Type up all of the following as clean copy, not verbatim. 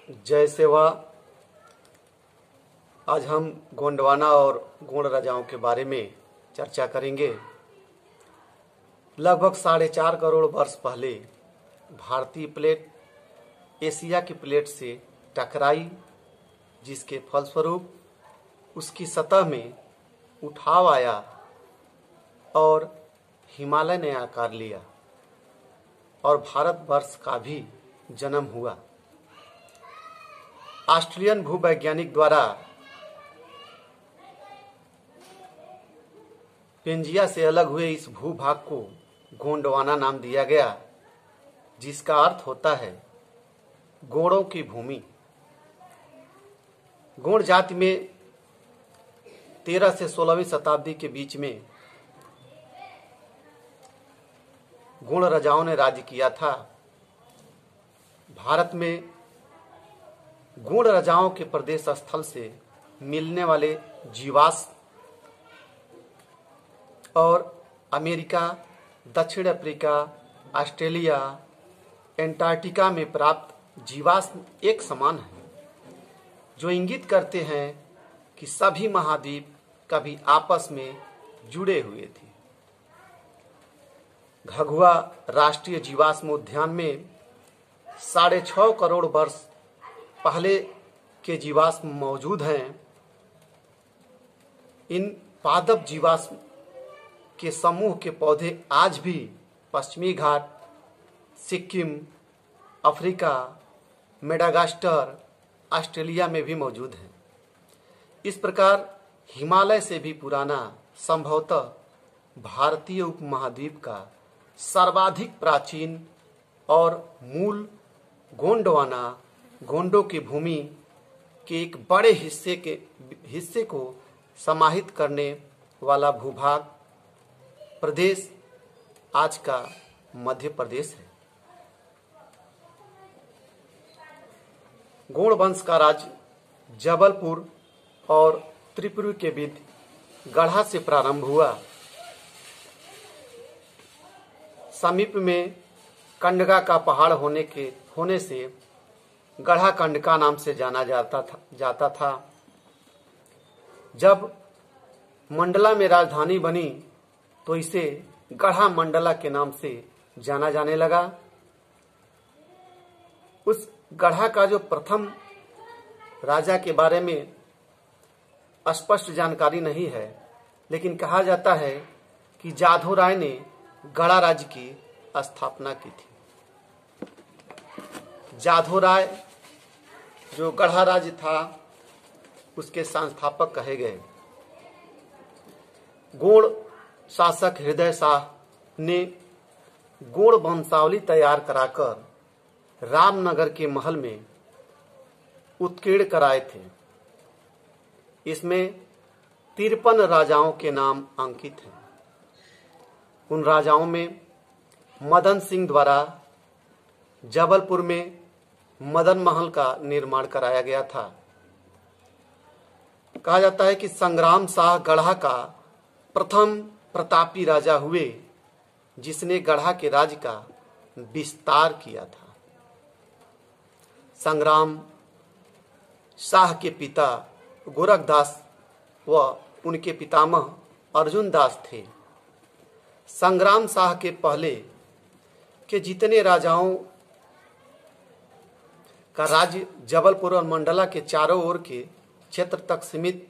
जय सेवा। आज हम गोंडवाना और गोंड राजाओं के बारे में चर्चा करेंगे। लगभग 4.5 करोड़ वर्ष पहले भारतीय प्लेट एशिया की प्लेट से टकराई, जिसके फलस्वरूप उसकी सतह में उठाव आया और हिमालय ने आकार लिया और भारतवर्ष का भी जन्म हुआ। ऑस्ट्रेलियन भूवैज्ञानिक द्वारा पेंजिया से अलग हुए इस भूभाग को गोंडवाना नाम दिया गया, जिसका अर्थ होता है गोंडों की भूमि। गोंड जाति में 13 से 16वीं शताब्दी के बीच में गोंड राजाओं ने राज्य किया था। भारत में गोंड राजाओं के प्रदेश स्थल से मिलने वाले जीवाश्म और अमेरिका, दक्षिण अफ्रीका, ऑस्ट्रेलिया, एंटार्क्टिका में प्राप्त जीवाश्म एक समान हैं, जो इंगित करते हैं कि सभी महाद्वीप कभी आपस में जुड़े हुए थे। घगुआ राष्ट्रीय जीवाश्म उद्यान में 6.5 करोड़ वर्ष पहले के जीवाश्म मौजूद हैं। इन पादप जीवाश्म के समूह के पौधे आज भी पश्चिमी घाट, सिक्किम, अफ्रीका, मेडागास्कर, ऑस्ट्रेलिया में भी मौजूद हैं। इस प्रकार हिमालय से भी पुराना, संभवतः भारतीय उपमहाद्वीप का सर्वाधिक प्राचीन और मूल गोंडवाना गोंडों की भूमि के एक बड़े हिस्से को समाहित करने वाला भूभाग प्रदेश आज का मध्य प्रदेश है। गोंड वंश का राज्य जबलपुर और त्रिपुरा के बीच गढ़ा से प्रारंभ हुआ। समीप में कंडगा का पहाड़ होने से गढ़ा कंडका नाम से जाना जाता था। जब मंडला में राजधानी बनी तो इसे गढ़ा मंडला के नाम से जाना जाने लगा। उस गढ़ा का जो प्रथम राजा के बारे में स्पष्ट जानकारी नहीं है, लेकिन कहा जाता है कि जाधव राय ने गढ़ा राज्य की स्थापना की थी। जाधव राय जो गढ़ा राज्य था, उसके संस्थापक कहे गए। गोंड शासक हृदय शाह ने गोंड वंशावली तैयार कराकर रामनगर के महल में उत्कीर्ण कराए थे। इसमें 53 राजाओं के नाम अंकित हैं। उन राजाओं में मदन सिंह द्वारा जबलपुर में मदन महल का निर्माण कराया गया था। कहा जाता है कि संग्राम शाह गढ़ा का प्रथम प्रतापी राजा हुए, जिसने गढ़ा के राज्य का विस्तार किया था। संग्राम शाह के पिता गोरखदास व उनके पितामह अर्जुन दास थे। संग्राम शाह के पहले के जितने राजाओं का राज्य जबलपुर और मंडला के चारों ओर के क्षेत्र तक सीमित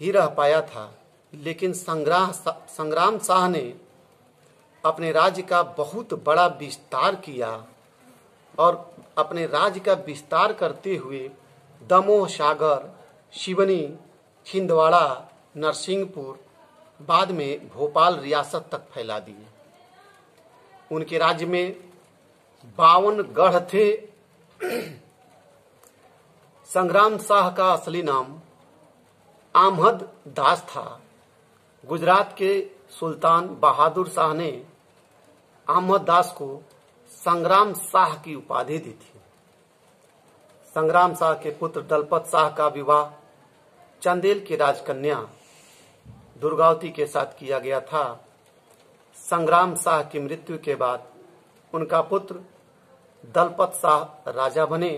ही रह पाया था, लेकिन संग्राम शाह ने अपने राज्य का बहुत बड़ा विस्तार किया और अपने राज्य का विस्तार करते हुए दमोह, सागर, सिवनी, छिंदवाड़ा, नरसिंहपुर, बाद में भोपाल रियासत तक फैला दिए। उनके राज्य में 52 गढ़ थे। संग्राम शाह का असली नाम अहमद दास था। गुजरात के सुल्तान बहादुर शाह ने अहमद दास को संग्राम शाह की उपाधि दी थी। संग्राम शाह के पुत्र दलपत शाह का विवाह चंदेल की राजकन्या दुर्गावती के साथ किया गया था। संग्राम शाह की मृत्यु के बाद उनका पुत्र दलपत शाह राजा बने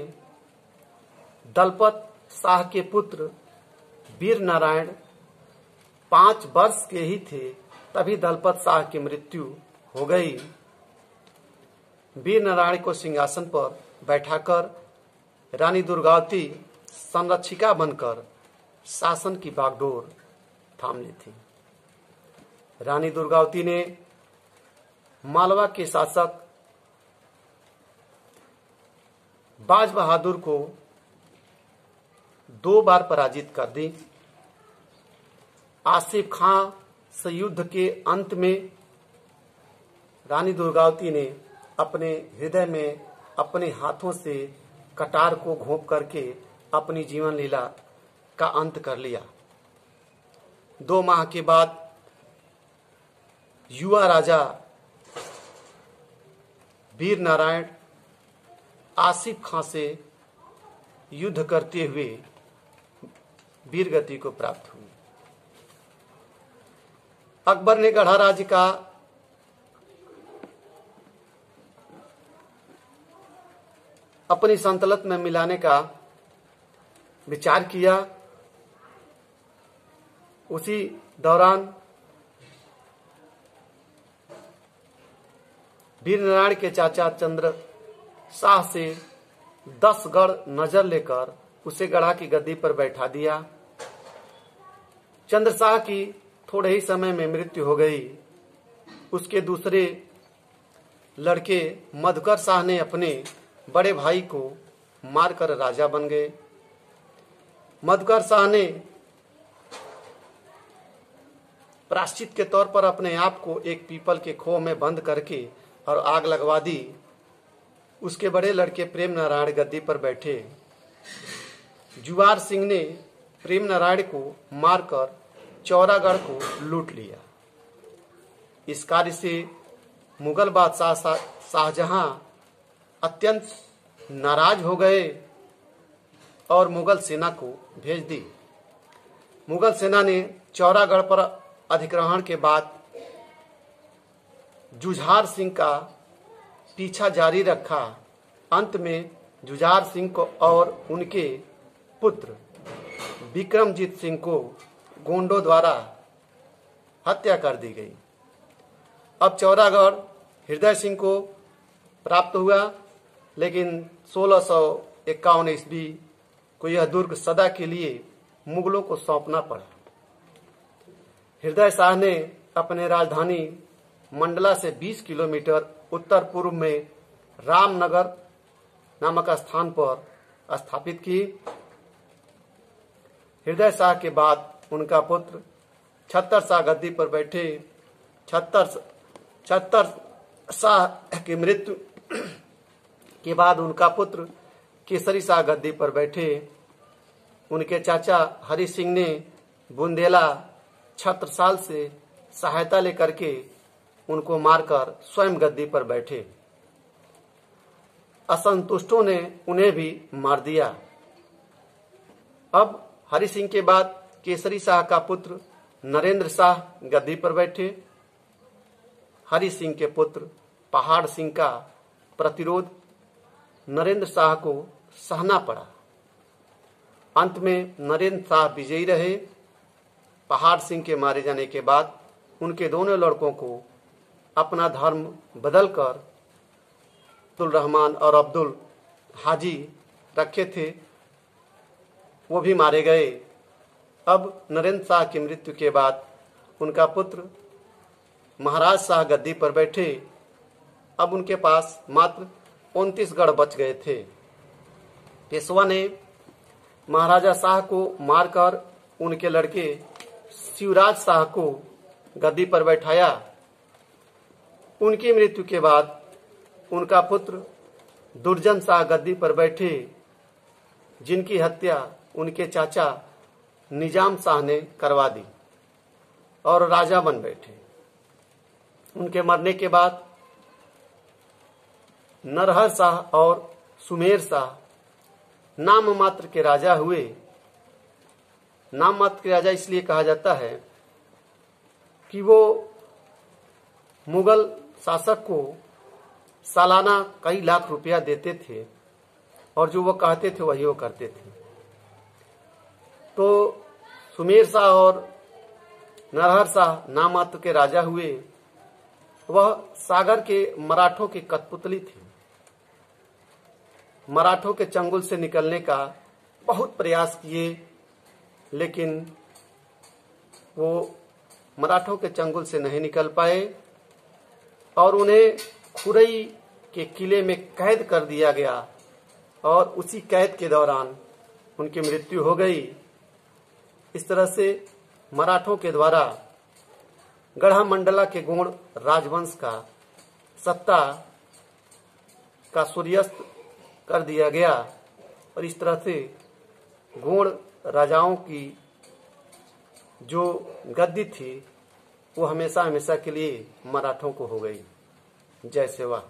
दलपत शाह के पुत्र वीर नारायण 5 वर्ष के ही थे तभी दलपत शाह की मृत्यु हो गई। वीर नारायण को सिंहासन पर बैठाकर रानी दुर्गावती संरक्षिका बनकर शासन की बागडोर थाम ली थी। रानी दुर्गावती ने मालवा के शासक बाज बहादुर को 2 बार पराजित कर दी। आसिफ खां से युद्ध के अंत में रानी दुर्गावती ने अपने हृदय में अपने हाथों से कटार को घोंप करके अपनी जीवन लीला का अंत कर लिया। 2 माह के बाद युवा राजा वीर नारायण आसिफ खां से युद्ध करते हुए वीरगति को प्राप्त हुई। अकबर ने गढ़ा राज्य का अपनी सल्तनत में मिलाने का विचार किया। उसी दौरान वीर नारायण के चाचा चंद्र शाह से 10 गढ़ नजर लेकर उसे गढ़ा की गद्दी पर बैठा दिया। चंद्र शाह की थोड़े ही समय में मृत्यु हो गई। उसके दूसरे लड़के मधुकर शाह ने अपने बड़े भाई को मारकर राजा बन गए। मधुकर शाह ने प्रायश्चित के तौर पर अपने आप को एक पीपल के खोह में बंद करके और आग लगवा दी। उसके बड़े लड़के प्रेम नारायण गद्दी पर बैठे। जुवार सिंह ने प्रेम नारायण को मारकर चौरागढ़ को लूट लिया। इस कार्य से मुगल बादशाह शाहजहां अत्यंत नाराज हो गए और मुगल सेना को भेज दी। मुगल सेना ने चौरागढ़ पर अधिग्रहण के बाद जुझार सिंह का पीछा जारी रखा। अंत में जुझार सिंह को और उनके पुत्र विक्रमजीत सिंह को गोंडों द्वारा हत्या कर दी गई। अब चौरागढ़ हृदय सिंह को प्राप्त हुआ, लेकिन 1651 ईस्वी को यह दुर्ग सदा के लिए मुगलों को सौंपना पड़ा। हृदय शाह ने अपने राजधानी मंडला से 20 किलोमीटर उत्तर पूर्व में रामनगर नामक स्थान पर स्थापित की। हृदय शाह के बाद उनका पुत्र छत्तर शाह गद्दी पर बैठे। छत्तर शाह की मृत्यु के बाद उनका पुत्र केसरी शाह गद्दी पर बैठे। उनके चाचा हरि सिंह ने बुंदेला छत्रसाल से सहायता लेकर के उनको मारकर स्वयं गद्दी पर बैठे। असंतुष्टों ने उन्हें भी मार दिया। अब हरि सिंह के बाद केसरी शाह का पुत्र नरेंद्र शाह गद्दी पर बैठे। हरि सिंह के पुत्र पहाड़ सिंह का प्रतिरोध नरेंद्र शाह को सहना पड़ा। अंत में नरेंद्र शाह विजयी रहे। पहाड़ सिंह के मारे जाने के बाद उनके दोनों लड़कों को अपना धर्म बदलकर अब्दुल रहमान और अब्दुल हाजी रखे थे, वो भी मारे गए। अब नरेंद्र शाह की मृत्यु के बाद उनका पुत्र महाराज शाह गद्दी पर बैठे। अब उनके पास मात्र 29 गढ़ बच गए थे। पेशवा ने महाराजा शाह को मारकर उनके लड़के शिवराज शाह को गद्दी पर बैठाया। उनकी मृत्यु के बाद उनका पुत्र दुर्जन शाह गद्दी पर बैठे, जिनकी हत्या उनके चाचा निजाम शाह ने करवा दी और राजा बन बैठे। उनके मरने के बाद नरहर शाह और सुमेर शाह नाम मात्र के राजा हुए। नाम मात्र के राजा इसलिए कहा जाता है कि वो मुगल शासक को सालाना कई लाख रुपया देते थे और जो वो कहते थे वही वो करते थे। तो सुमेर शाह और नरहर शाह नाम मात्र के राजा हुए। वह सागर के मराठों की कठपुतली थे। मराठों के चंगुल से निकलने का बहुत प्रयास किए, लेकिन वो मराठों के चंगुल से नहीं निकल पाए और उन्हें खुरई के किले में कैद कर दिया गया और उसी कैद के दौरान उनकी मृत्यु हो गई। इस तरह से मराठों के द्वारा गढ़ामंडला के गोंड राजवंश का सत्ता का सूर्यास्त कर दिया गया और इस तरह से गोंड राजाओं की जो गद्दी थी वो हमेशा हमेशा के लिए मराठों को हो गई। जय सेवा।